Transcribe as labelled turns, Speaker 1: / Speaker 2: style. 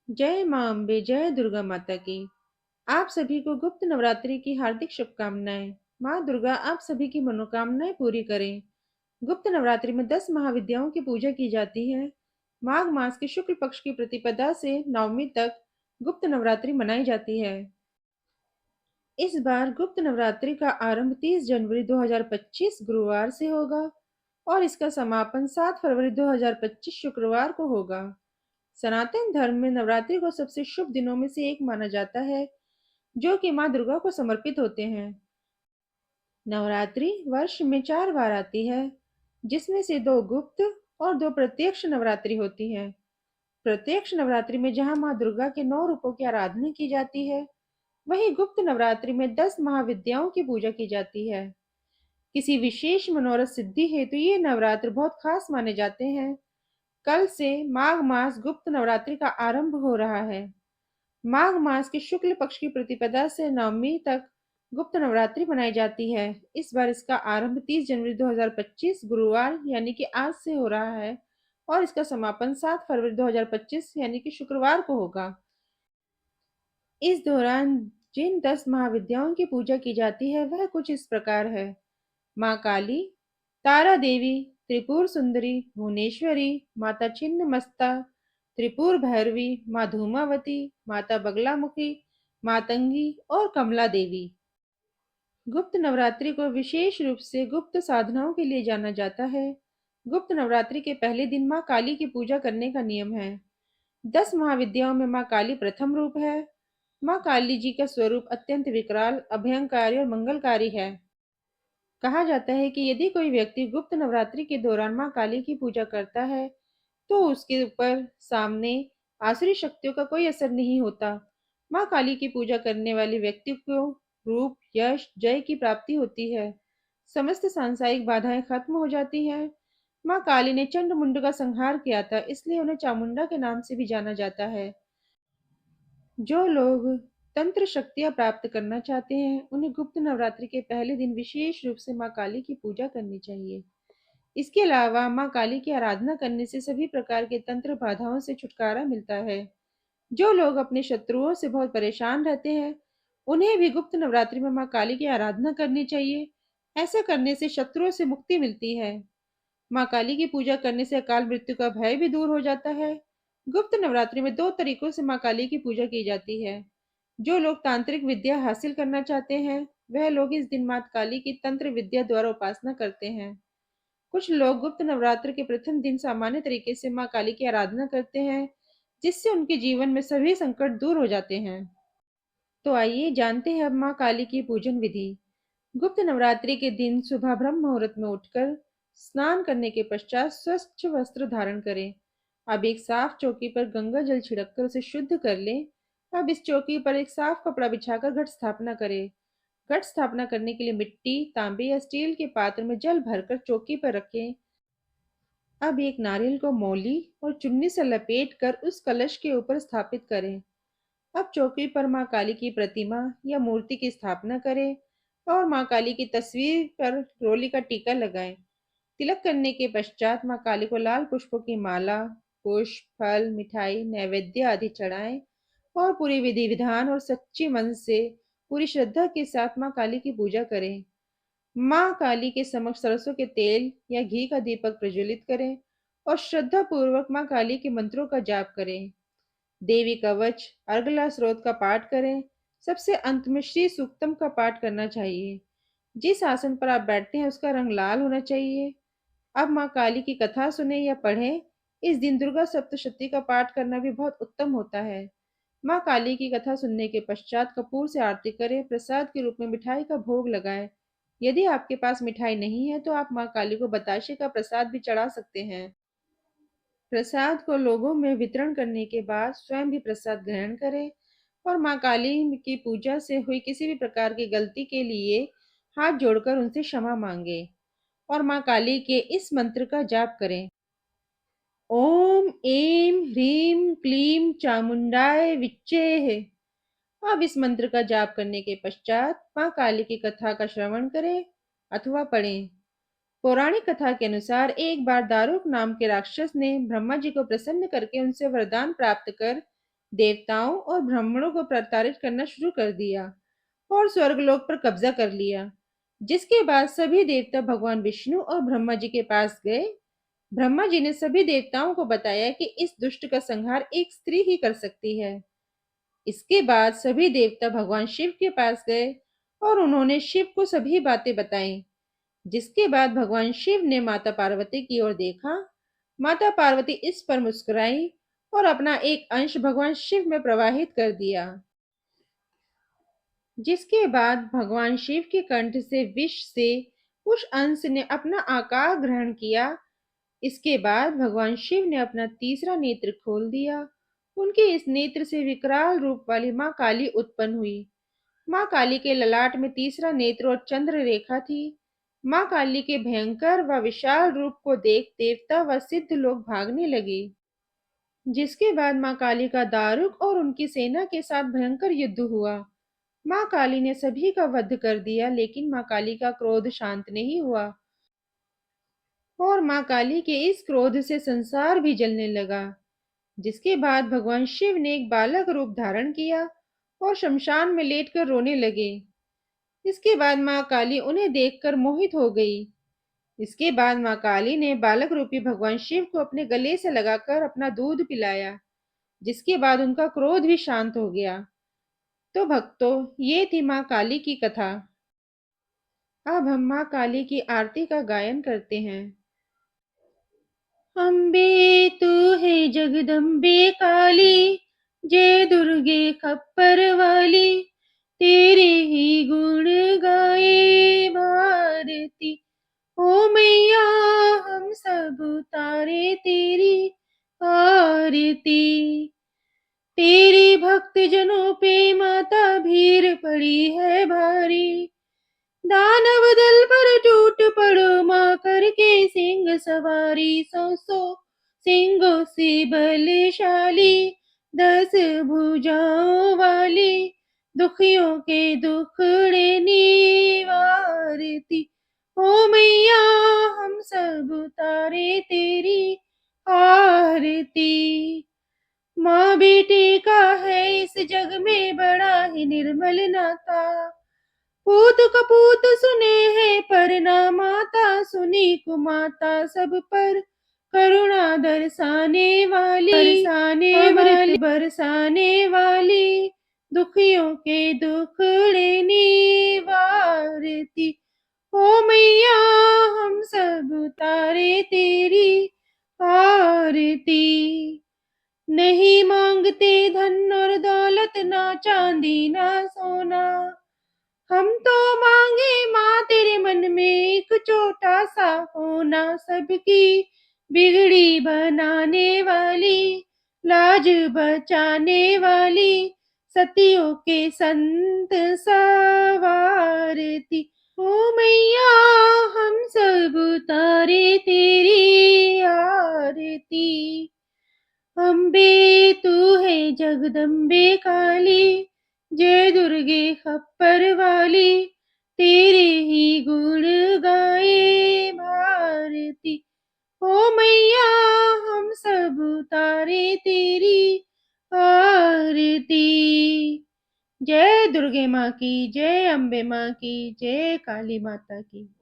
Speaker 1: जय मां अम्बे, जय दुर्गा माता की। आप सभी को गुप्त नवरात्रि की हार्दिक शुभकामनाएं। मां दुर्गा आप सभी की मनोकामनाएं पूरी करें। गुप्त नवरात्रि में 10 महाविद्याओं की पूजा की जाती है। माघ मास के शुक्ल पक्ष की प्रतिपदा से नवमी तक गुप्त नवरात्रि मनाई जाती है। इस बार गुप्त नवरात्रि का आरंभ 30 जनवरी 2025 गुरुवार से होगा और इसका समापन 7 फरवरी 2025 शुक्रवार को होगा। सनातन धर्म में नवरात्रि को सबसे शुभ दिनों में से एक माना जाता है, जो कि माँ दुर्गा को समर्पित होते हैं। नवरात्रि वर्ष में 4 बार आती है, जिसमें से 2 गुप्त और 2 प्रत्यक्ष नवरात्रि होती है। प्रत्यक्ष नवरात्रि में जहाँ माँ दुर्गा के 9 रूपों की आराधना की जाती है, वहीं गुप्त नवरात्रि में 10 महाविद्याओं की पूजा की जाती है। किसी विशेष मनोरथ सिद्धि हेतु ये नवरात्र बहुत खास माने जाते हैं। कल से माघ मास गुप्त नवरात्रि का आरंभ हो रहा है। माघ मास के शुक्ल पक्ष की प्रतिपदा से नवमी तक गुप्त नवरात्रि मनाई जाती है। इस बार इसका आरंभ 30 जनवरी 2025 गुरुवार यानी कि आज से हो रहा है और इसका समापन 7 फरवरी 2025 यानी कि शुक्रवार को होगा। इस दौरान जिन 10 महाविद्याओं की पूजा की जाती है वह कुछ इस प्रकार है। माँ काली, तारा देवी, त्रिपुर सुंदरी, भुवनेश्वरी, माता छिन्नमस्ता, त्रिपुर भैरवी, माँ धूमावती, माता बगलामुखी, मातंगी और कमला देवी। गुप्त नवरात्रि को विशेष रूप से गुप्त साधनाओं के लिए जाना जाता है। गुप्त नवरात्रि के पहले दिन माँ काली की पूजा करने का नियम है। 10 महाविद्याओं में माँ काली प्रथम रूप है। माँ काली जी का स्वरूप अत्यंत विकराल, अभयंकारी और मंगलकारी है। कहा जाता है कि यदि कोई व्यक्ति गुप्त नवरात्रि के दौरान माँ काली की पूजा करता है, तो उसके ऊपर सामने आसुरी शक्तियों का कोई असर नहीं होता। माँ काली की पूजा करने वाले व्यक्ति को रूप, यश, जय की प्राप्ति होती है। समस्त सांसारिक बाधाएं खत्म हो जाती हैं। माँ काली ने चंड मुंड का संहार किया था, इसलिए उन्हें चामुंडा के नाम से भी जाना जाता है। जो लोग तंत्र शक्तियां प्राप्त करना चाहते हैं, उन्हें गुप्त नवरात्रि के पहले दिन विशेष रूप से माँ काली की पूजा करनी चाहिए। इसके अलावा माँ काली की आराधना करने से सभी प्रकार के तंत्र बाधाओं से छुटकारा मिलता है। जो लोग अपने शत्रुओं से बहुत परेशान रहते हैं, उन्हें भी गुप्त नवरात्रि में माँ काली की आराधना करनी चाहिए। ऐसा करने से शत्रुओं से मुक्ति मिलती है। माँ काली की पूजा करने से अकाल मृत्यु का भय भी दूर हो जाता है। गुप्त नवरात्रि में 2 तरीकों से माँ काली की पूजा की जाती है। जो लोग तांत्रिक विद्या हासिल करना चाहते हैं, वह लोग इस दिन माँ काली की तंत्र विद्या द्वारा उपासना करते हैं। कुछ लोग गुप्त नवरात्र के प्रथम दिन सामान्य तरीके से माँ काली की आराधना करते हैं, जिससे उनके जीवन में सभी संकट दूर हो जाते हैं। तो आइए जानते हैं अब माँ काली की पूजन विधि। गुप्त नवरात्रि के दिन सुबह ब्रह्म मुहूर्त में उठकर स्नान करने के पश्चात स्वच्छ वस्त्र धारण करें। अब एक साफ चौकी पर गंगा जल छिड़ककर उसे शुद्ध कर लें। अब इस चौकी पर एक साफ कपड़ा बिछाकर घट स्थापना करें। घट स्थापना करने के लिए मिट्टी, तांबे या स्टील के पात्र में जल भरकर चौकी पर रखें। अब एक नारियल को मौली और चुन्नी से लपेट कर उस कलश के ऊपर स्थापित करें। अब चौकी पर माँ काली की प्रतिमा या मूर्ति की स्थापना करें और माँ काली की तस्वीर पर रोली का टीका लगाएं। तिलक करने के पश्चात माँ काली को लाल पुष्पों की माला, पुष्प, फल, मिठाई, नैवेद्य आदि चढ़ाएं और पूरी विधि विधान और सच्ची मन से पूरी श्रद्धा के साथ माँ काली की पूजा करें। माँ काली के समक्ष सरसों के तेल या घी का दीपक प्रज्वलित करें और श्रद्धा पूर्वक माँ काली के मंत्रों का जाप करें। देवी कवच, अर्गला स्रोत का पाठ करें। सबसे अंत में श्री सूक्तम का पाठ करना चाहिए। जिस आसन पर आप बैठते हैं उसका रंग लाल होना चाहिए। अब माँ काली की कथा सुने या पढ़ें। इस दिन दुर्गा सप्तशती का पाठ करना भी बहुत उत्तम होता है। माँ काली की कथा सुनने के पश्चात कपूर से आरती करें। प्रसाद के रूप में मिठाई का भोग लगाएं। यदि आपके पास मिठाई नहीं है तो आप माँ काली को बताशे का प्रसाद भी चढ़ा सकते हैं। प्रसाद को लोगों में वितरण करने के बाद स्वयं भी प्रसाद ग्रहण करें और माँ काली की पूजा से हुई किसी भी प्रकार की गलती के लिए हाथ जोड़कर उनसे क्षमा मांगे और माँ काली के इस मंत्र का जाप करें। ओम ऐं ह्रीं क्लीं चामुंडाय विच्चेः। अब इस मंत्र का जाप करने के पश्चात माँ काली की कथा का श्रवण करें अथवा पढ़ें। पौराणिक कथा के अनुसार एक बार दारुक नाम के राक्षस ने ब्रह्मा जी को प्रसन्न करके उनसे वरदान प्राप्त कर देवताओं और ब्राह्मणों को प्रताड़ित करना शुरू कर दिया और स्वर्गलोक पर कब्जा कर लिया। जिसके बाद सभी देवता भगवान विष्णु और ब्रह्मा जी के पास गए। ब्रह्मा जी ने सभी देवताओं को बताया कि इस दुष्ट का संहार एक स्त्री ही कर सकती है। इसके बाद सभी देवता भगवान शिव के पास गए और उन्होंने शिव को सभी बातें बताई। जिसके बाद भगवान शिव ने माता पार्वती की ओर देखा। माता पार्वती इस पर मुस्कुराई और अपना एक अंश भगवान शिव में प्रवाहित कर दिया। जिसके बाद भगवान शिव के कंठ से विष से उस अंश ने अपना आकार ग्रहण किया। इसके बाद भगवान शिव ने अपना तीसरा नेत्र खोल दिया। उनके इस नेत्र से विकराल रूप वाली मां काली उत्पन्न हुई। मां काली के ललाट में तीसरा नेत्र और चंद्र रेखा थी। मां काली के भयंकर व विशाल रूप को देख देवता व सिद्ध लोग भागने लगे। जिसके बाद मां काली का दारुक और उनकी सेना के साथ भयंकर युद्ध हुआ। मां काली ने सभी का वध कर दिया, लेकिन मां काली का क्रोध शांत नहीं हुआ और मां काली के इस क्रोध से संसार भी जलने लगा। जिसके बाद भगवान शिव ने एक बालक रूप धारण किया और शमशान में लेटकर रोने लगे। इसके बाद मां काली उन्हें देखकर मोहित हो गई। इसके बाद मां काली ने बालक रूपी भगवान शिव को अपने गले से लगाकर अपना दूध पिलाया। जिसके बाद उनका क्रोध भी शांत हो गया। तो भक्तों, ये थी मां काली की कथा। अब हम मां काली की आरती का गायन करते हैं। अम्बे तू है जगदम्बे काली, जय दुर्गे खप्पर वाली, तेरे ही गुण गाए भारती। ओ मैया हम सब उतारे तेरी आरती। तेरे भक्त जनों पे माता भीड़ पड़ी है भारी। दानव दल पर टूट पड़ो माँ करके सिंह सवारी। सौ सिंहों से बलशाली, 10 भुजाओं वाली, दुखियों के दुखड़े निवारती। ओ मैया हम सब उतारे तेरी आरती। माँ बेटे का है इस जग में बड़ा ही निर्मल नाता। पूत कपूत सुने हैं पर ना माता सुनी कुमाता। सब पर करुणा अमृत बरसाने वाली, दुखियों के दुखड़े निवारती। ओ मैया हम सब उतारे तेरी आरती। नहीं मांगते धन और दौलत, ना चांदी ना सोना। हम तो मांगे माँ तेरे मन में एक छोटा सा होना। सबकी बिगड़ी बनाने वाली, लाज बचाने वाली, सतियों के संत सवारती। ओ मैया हम सब उतारे तेरी आरती। अम्बे तू है जगदम्बे काली, जय दुर्गे खप्पर वाली, तेरे ही गुण गाए भारती। ओ मैया हम सब उतारे तेरी आरती। जय दुर्गे माँ की, जय अम्बे माँ की, जय काली माता की।